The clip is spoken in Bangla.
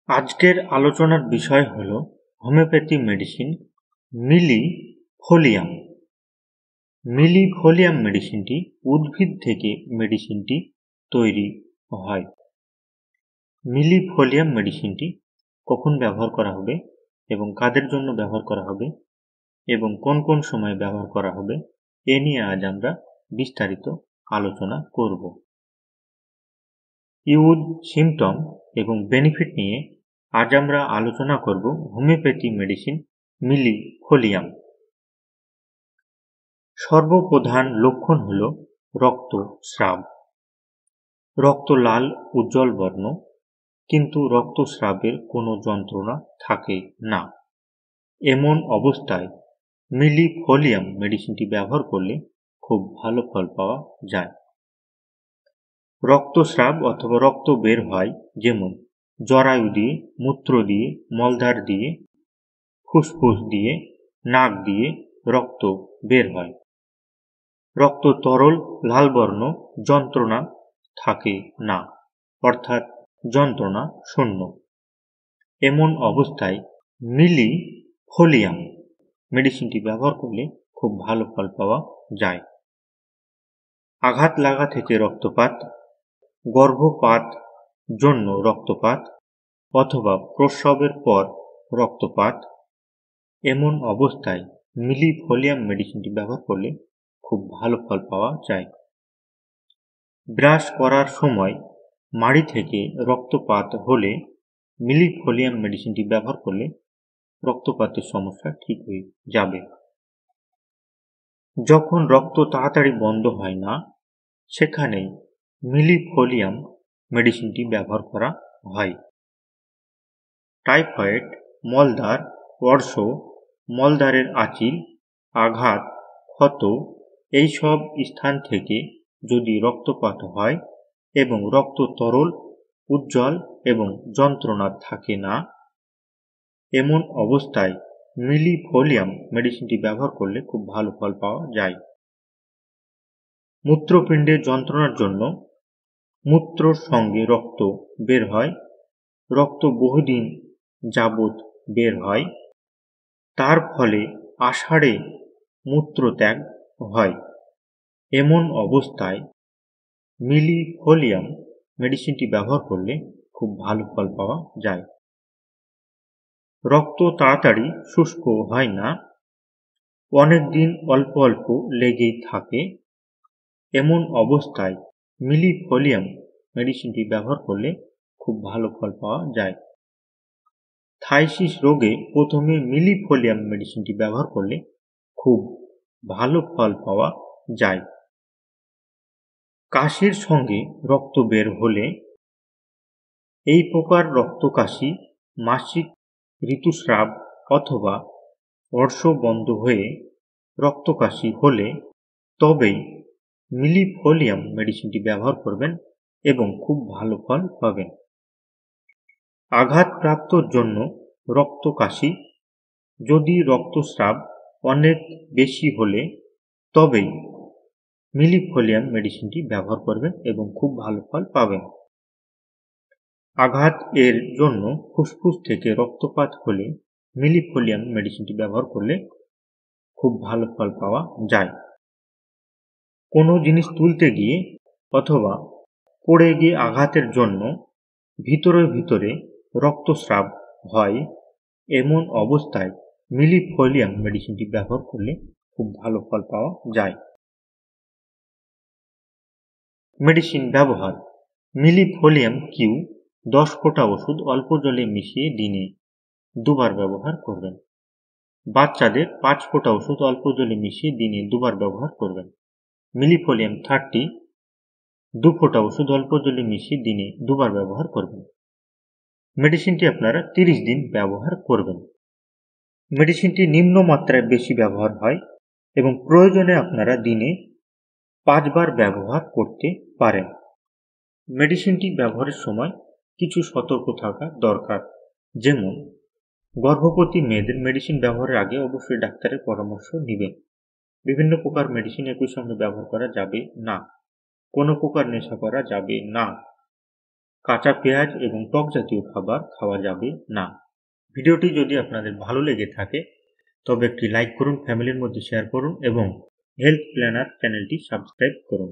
আজকের আলোচনার বিষয় হল হোমিওপ্যাথি মেডিসিন মিলিফোলিয়াম। মিলিফোলিয়াম মেডিসিনটি উদ্ভিদ থেকে মেডিসিনটি তৈরি হয়। মিলিফোলিয়াম মেডিসিনটি কখন ব্যবহার করা হবে এবং কাদের জন্য ব্যবহার করা হবে এবং কোন কোন সময় ব্যবহার করা হবে এ নিয়ে আজ আমরা বিস্তারিত আলোচনা করব। ইউজ, সিমটম এবং বেনিফিট নিয়ে আজ আমরা আলোচনা করব হোমিওপ্যাথি মেডিসিন মিলিফোলিয়াম। সর্বপ্রধান লক্ষণ হল রক্তস্রাব। রক্ত লাল উজ্জ্বল বর্ণ, কিন্তু রক্তস্রাবের কোনো যন্ত্রণা থাকে না। এমন অবস্থায় মিলিফোলিয়াম মেডিসিনটি ব্যবহার করলে খুব ভালো ফল পাওয়া যায়। রক্তস্রাব অথবা রক্ত বের হয়, যেমন জরায়ু দিয়ে, মূত্র দিয়ে, মলদ্বার দিয়ে, ফুসফুস দিয়ে, নাক দিয়ে রক্ত বের হয়। রক্ত তরল লাল বর্ণ, যন্ত্রণা থাকে না, অর্থাৎ যন্ত্রণা শূন্য। এমন অবস্থায় মিলিফোলিয়াম মেডিসিনটি ব্যবহার করলে খুব ভালো ফল পাওয়া যায়। আঘাত লাগা থেকে রক্তপাত, গর্ভপাত জন্য রক্তপাত অথবা প্রসবের পর রক্তপাত, এমন অবস্থায় মিলিফোলিয়াম মেডিসিনটি ব্যবহার করলে খুব ভালো ফল পাওয়া যায়। ব্রাশ করার সময় মাড়ি থেকে রক্তপাত হলে মিলিফোলিয়াম মেডিসিনটি ব্যবহার করলে রক্তপাতের সমস্যা ঠিক হয়ে যাবে। যখন রক্ত তাড়াতাড়ি বন্ধ হয় না, সেখানেই মিলিফোলিয়াম মেডিসিনটি ব্যবহার করা হয়। টাইফয়েড, মলদ্বার, অর্শ, মলদ্বারের আঁচিল, আঘাত, ক্ষত এইসব স্থান থেকে যদি রক্তপাত হয় এবং রক্ত তরল, উজ্জ্বল এবং যন্ত্রণা থাকে না, এমন অবস্থায় মিলিফোলিয়াম মেডিসিনটি ব্যবহার করলে খুব ভালো ফল পাওয়া যায়। মূত্রপিণ্ডের যন্ত্রণার জন্য মূত্রর সঙ্গে রক্ত বের হয়, রক্ত বহুদিন যাবৎ বের হয়, তার ফলে আষাঢ়ে মূত্রত্যাগ হয়। এমন অবস্থায় মিলিফোলিয়াম মেডিসিনটি ব্যবহার করলে খুব ভালো ফল পাওয়া যায়। রক্ত তাড়াতাড়ি শুষ্ক হয় না, অনেক দিন অল্প অল্প লেগেই থাকে, এমন অবস্থায় মিলিফোলিয়াম মেডিসিনটি ব্যবহার করলে খুব ভালো ফল পাওয়া যায়। থাইসিস রোগে প্রথমে মিলিফোলিয়াম মেডিসিনটি ব্যবহার করলে খুব ভালো ফল পাওয়া যায়। কাশির সঙ্গে রক্ত বের হলে, এই প্রকার রক্তকাশি মাসিক ঋতুস্রাব অথবা অর্শ বন্ধ হয়ে রক্তকাশি হলে তবেই মিলিফোলিয়াম মেডিসিনটি ব্যবহার করবেন এবং খুব ভালো ফল পাবেন। আঘাতপ্রাপ্তর জন্য রক্তকাশি, যদি রক্তস্রাব অনেক বেশি হলে তবেই মিলিফোলিয়াম মেডিসিনটি ব্যবহার করবেন এবং খুব ভালো ফল পাবেন। আঘাত এর জন্য ফুসফুস থেকে রক্তপাত হলে মিলিফোলিয়াম মেডিসিনটি ব্যবহার করলে খুব ভালো ফল পাওয়া যায়। কোনো জিনিস তুলতে গিয়ে অথবা পড়ে গিয়ে আঘাতের জন্য ভিতরে ভিতরে রক্তস্রাব হয়, এমন অবস্থায় মিলিফোলিয়াম মেডিসিনটি ব্যবহার করলে খুব ভালো ফল পাওয়া যায়। মেডিসিন ব্যবহার: মিলিফোলিয়াম কিউ 10 ফোঁটা ওষুধ অল্প জলে মিশিয়ে দিনে 2 বার ব্যবহার করবেন। বাচ্চাদের 5 ফোঁটা ওষুধ অল্প জলে মিশিয়ে দিনে 2 বার ব্যবহার করবেন। মিলিফোলিয়াম 30 2 ফোঁটা ওষুধ অল্প জলে মিশিয়ে দিনে 2 বার ব্যবহার করবেন। মেডিসিনটি আপনারা 30 দিন ব্যবহার করবেন। মেডিসিনটি নিম্ন মাত্রায় বেশি ব্যবহার হয় এবং প্রয়োজনে আপনারা দিনে 5 বার ব্যবহার করতে পারেন। মেডিসিনটি ব্যবহারের সময় কিছু সতর্ক থাকা দরকার, যেমন গর্ভবতী মেয়েদের মেডিসিন ব্যবহারের আগে অবশ্যই ডাক্তারের পরামর্শ নেবেন। বিভিন্ন প্রকার মেডিসিন একই সঙ্গে ব্যবহার করা যাবে না। কোনো প্রকার নেশা করা যাবে না। কাঁচা পেঁয়াজ এবং টক জাতীয় খাবার খাওয়া যাবে না। ভিডিওটি যদি আপনাদের ভালো লেগে থাকে তবে একটি লাইক করুন, ফ্যামিলির মধ্যে শেয়ার করুন এবং হেলথ প্ল্যানার চ্যানেলটি সাবস্ক্রাইব করুন।